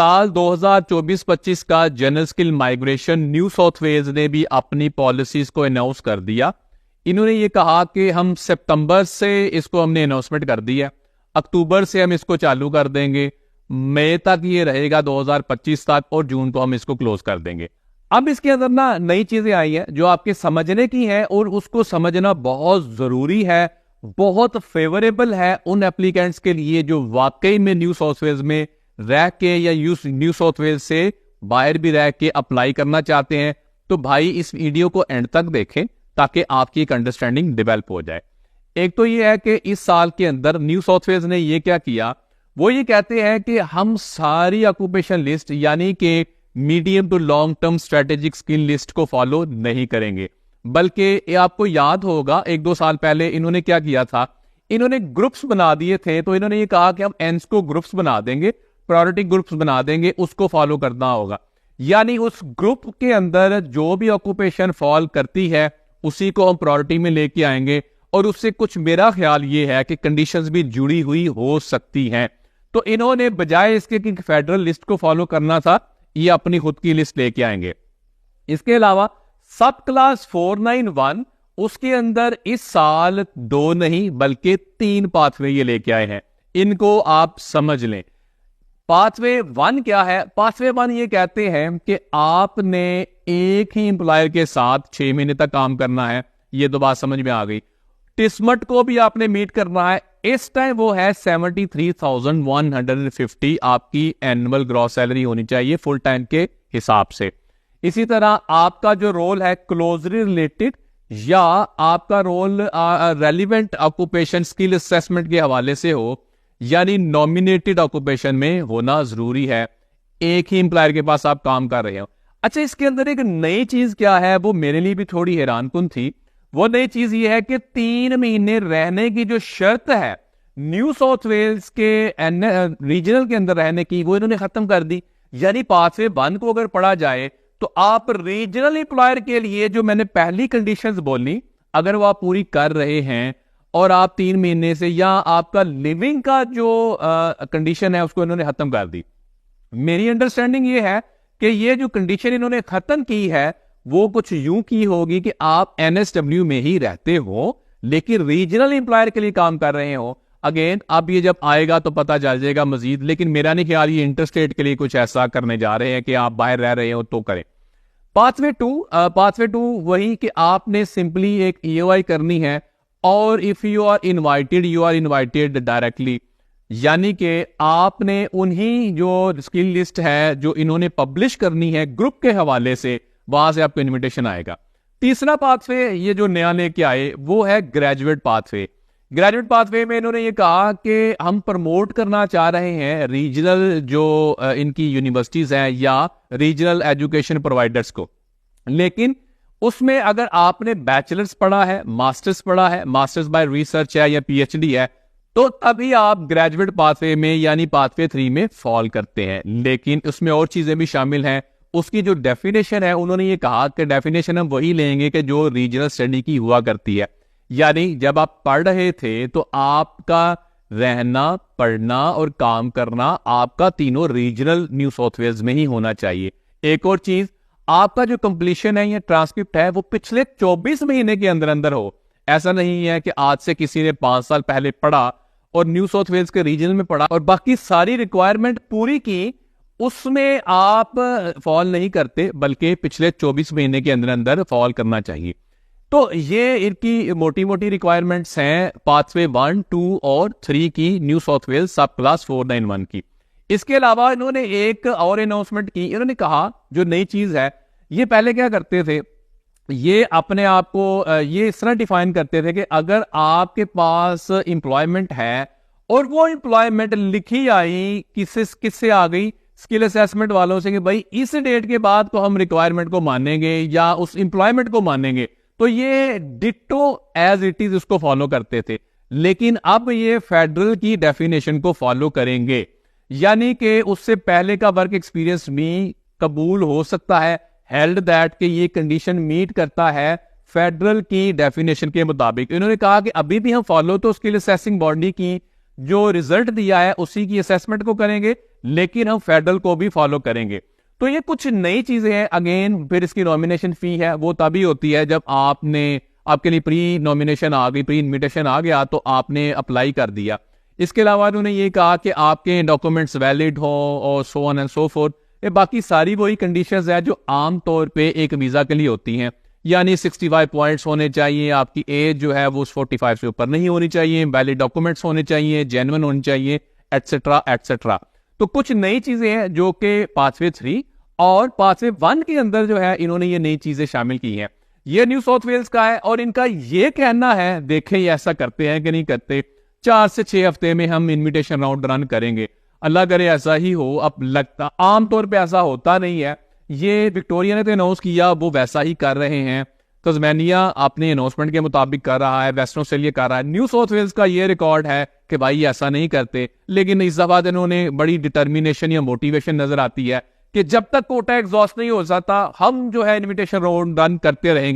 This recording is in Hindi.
साल 2024-25 का general skill migration New South Wales ने भी अपनी पॉलिसीज को अनाउंस कर दिया। इन्होंने ये कहा कि हम सितंबर से इसको हमने अनाउंसमेंट कर दी है, अक्टूबर से हम इसको चालू कर देंगे, मई तक ये रहेगा 2025 तक, और जून को हम इसको क्लोज कर देंगे। अब इसके अंदर ना नई चीजें आई हैं जो आपके समझने की हैं, और उसको समझना बहुत जरूरी है, बहुत फेवरेबल है उन एप्लीकेंट्स के लिए जो वाकई में न्यू साउथ वेल्स में रह के या न्यू साउथ वेल्स से बाहर भी रह के अप्लाई करना चाहते हैं। तो भाई इस वीडियो को एंड तक देखें ताकि आपकी एक अंडरस्टैंडिंग डेवलप हो जाए। एक तो ये है कि इस साल के अंदर न्यू साउथ वेल्स ने ये क्या किया, वो ये कहते हैं कि हम सारी ऑक्यूपेशन लिस्ट यानी कि medium to long term strategic skill list को फॉलो नहीं करेंगे, बल्कि आपको याद होगा 1-2 साल पहले इन्होंने क्या किया था, इन्होंने ग्रुप्स बना दिए थे। तो इन्होंने ये कहा कि हम एंस को ग्रुप्स बना देंगे, प्रायोरिटी ग्रुप्स बना देंगे, उसको फॉलो करना होगा। यानी उस ग्रुप के अंदर जो भी ऑक्यूपेशन फॉल करती है उसी को हम प्रायोरिटी में लेके आएंगे, और उससे कुछ मेरा ख्याल ये है कि कंडीशंस भी जुड़ी हुई हो सकती हैं। तो इन्होंने बजाय इसके कि फेडरल लिस्ट को फॉलो करना था, ये अपनी खुद की लिस्ट लेके आएंगे। इसके अलावा सब क्लास 491 उसके अंदर इस साल 2 नहीं बल्कि 3 पाथवे ये लेके आए हैं, इनको आप समझ लें। पाथवे 1 क्या है? पाथवे 1 ये कहते हैं कि आपने एक ही एम्प्लॉयर के साथ 6 महीने तक काम करना है। ये तो बात समझ में आ गई। टिस्मट को भी आपने मीट करना है। इस टाइम वो है 73,150 आपकी एनुअल ग्रॉस सैलरी होनी चाहिए फुल टाइम के हिसाब से। इसी तरह आपका जो रोल है क्लोजली रिलेटेड या आपका role relevant occupation skill assessment के हवाले से हो, यानी नॉमिनेटेड ऑक्यूपेशन में होना जरूरी है। एक ही एम्प्लॉयर के पास आप काम कर रहे हो। अच्छा, इसके अंदर एक नई चीज क्या है, वो मेरे लिए भी थोड़ी हैरानकुन थी। वो नई चीज ये है कि 3 महीने रहने की जो शर्त है न्यू साउथ वेल्स के रीजनल के अंदर रहने की, वो इन्होंने खत्म कर दी। यानी पाथवे 1 को अगर पढ़ा जाए तो आप रीजनल एम्प्लॉयर के लिए जो मैंने पहली कंडीशंस बोली, अगर वो आप पूरी कर रहे हैं और आप 3 महीने से, या आपका लिविंग का जो कंडीशन है उसको इन्होंने खत्म कर दी। मेरी अंडरस्टैंडिंग ये है कि ये जो कंडीशन इन्होंने खत्म की है वो कुछ यूं की होगी कि आप एनएसडब्ल्यू में ही रहते हो लेकिन रीजनल एम्प्लॉयर के लिए काम कर रहे हो। अगेन अब ये जब आएगा तो पता चल जाएगा मजीद, लेकिन मेरा नहीं ख्याल ये इंटरस्टेट के लिए कुछ ऐसा करने जा रहे हैं कि आप बाहर रह रहे हो तो करें। पाथवे 2 वही कि आपने सिंपली एक ईओआई करनी है, और if you are invited directly, यानी कि आपने उन्हीं जो स्किल लिस्ट है जो इन्होंने पब्लिश करनी है ग्रुप के हवाले से, वहां से आपको इनविटेशन आएगा। तीसरा पाथवे ये जो नया लेके आए वो है ग्रेजुएट पाथवे। ग्रेजुएट पाथवे में इन्होंने ये कहा कि हम प्रमोट करना चाह रहे हैं रीजनल जो इनकी यूनिवर्सिटीज हैं या रीजनल एजुकेशन प्रोवाइडर्स को, लेकिन उसमें अगर आपने बैचलर्स पढ़ा है, मास्टर्स पढ़ा है, मास्टर्स बाय रिसर्च है या पीएचडी है, तो तभी आप ग्रेजुएट पाथवे में यानी पाथवे 3 में फॉल करते हैं। लेकिन उसमें और चीजें भी शामिल हैं। उसकी जो डेफिनेशन है उन्होंने ये कहा कि डेफिनेशन हम वही लेंगे कि जो रीजनल स्टडी की हुआ करती है, यानी जब आप पढ़ रहे थे तो आपका रहना, पढ़ना और काम करना आपका तीनों रीजनल न्यू साउथ वेल्स में ही होना चाहिए। एक और चीज, आपका जो कंप्लीशन है या ट्रांसक्रिप्ट है वो पिछले 24 महीने के अंदर अंदर हो। ऐसा नहीं है कि आज से किसी ने 5 साल पहले पढ़ा और न्यू साउथ वेल्स के रीजन में पढ़ा और बाकी सारी रिक्वायरमेंट पूरी की, उसमें आप फॉल नहीं करते, बल्कि पिछले 24 महीने के अंदर अंदर फॉल करना चाहिए। तो ये इनकी मोटी मोटी रिक्वायरमेंट्स हैं पाथवे 1, 2 और 3 की न्यू साउथ वेल्स सब क्लास 491 की। इसके अलावा इन्होंने एक और अनाउंसमेंट की। इन्होंने कहा जो नई चीज है, ये पहले क्या करते थे, ये अपने आप को ये इस तरह डिफाइन करते थे कि अगर आपके पास एम्प्लॉयमेंट है और वो एम्प्लॉयमेंट लिखी आई किससे आ गई, स्किल असेसमेंट वालों से, कि भाई इस डेट के बाद तो हम रिक्वायरमेंट को मानेंगे या उस एम्प्लॉयमेंट को मानेंगे, तो ये डिट्टो एज इट इज उसको फॉलो करते थे। लेकिन अब ये फेडरल की डेफिनेशन को फॉलो करेंगे, यानी कि उससे पहले का वर्क एक्सपीरियंस भी कबूल हो सकता है, हेल्ड दैट कि ये कंडीशन मीट करता है फेडरल की डेफिनेशन के मुताबिक। इन्होंने कहा कि अभी भी हम फॉलो तो स्किल असेसिंग बॉडी की जो रिजल्ट दिया है उसी की असेसमेंट को करेंगे, लेकिन हम फेडरल को भी फॉलो करेंगे। तो ये कुछ नई चीजें हैं। अगेन फिर इसकी नॉमिनेशन फी है वो तभी होती है जब आपके लिए प्री नॉमिनेशन आ गई, प्री इन्विटेशन आ गया तो आपने अप्लाई कर दिया। इसके अलावा उन्होंने ये कहा कि आपके डॉक्यूमेंट्स वैलिड हो और so on and so fourth. ये बाकी सारी वही कंडीशंस है जो आम तौर पे एक वीजा के लिए होती हैं, यानी 65 पॉइंट्स होने चाहिए, आपकी एज जो है वो 45 से ऊपर नहीं होनी चाहिए, वैलिड डॉक्यूमेंट्स होने चाहिए, जेन्युइन होनी चाहिए, एटसेट्रा एटसेट्रा। तो कुछ नई चीजें हैं जो कि पाथवे 3 और पाथवे 1 के अंदर जो है इन्होंने ये नई चीजें शामिल की हैं। ये न्यू साउथ वेल्स का है और इनका ये कहना है, देखें ये ऐसा करते हैं कि नहीं करते, 4 से 6 हफ्ते में हम इन्विटेशन राउंड रन करेंगे। अल्लाह करे ऐसा ही हो। अब लगता आमतौर पे ऐसा होता नहीं है। ये विक्टोरिया ने तो अनाउंस किया, वो वैसा ही कर रहे हैं। तस्मानिया अपने अनाउंसमेंट के मुताबिक कर रहा है, वेस्टर्न ऑस्ट्रेलिया कर रहा है। न्यू साउथ वेल्स का ये रिकॉर्ड है कि भाई ऐसा नहीं करते, लेकिन इस दफा इन्होंने बड़ी डिटर्मिनेशन या मोटिवेशन नजर आती है कि जब तक कोटा एग्जॉस्ट नहीं हो जाता हम जो है इन्विटेशन राउंड रन करते रहेंगे।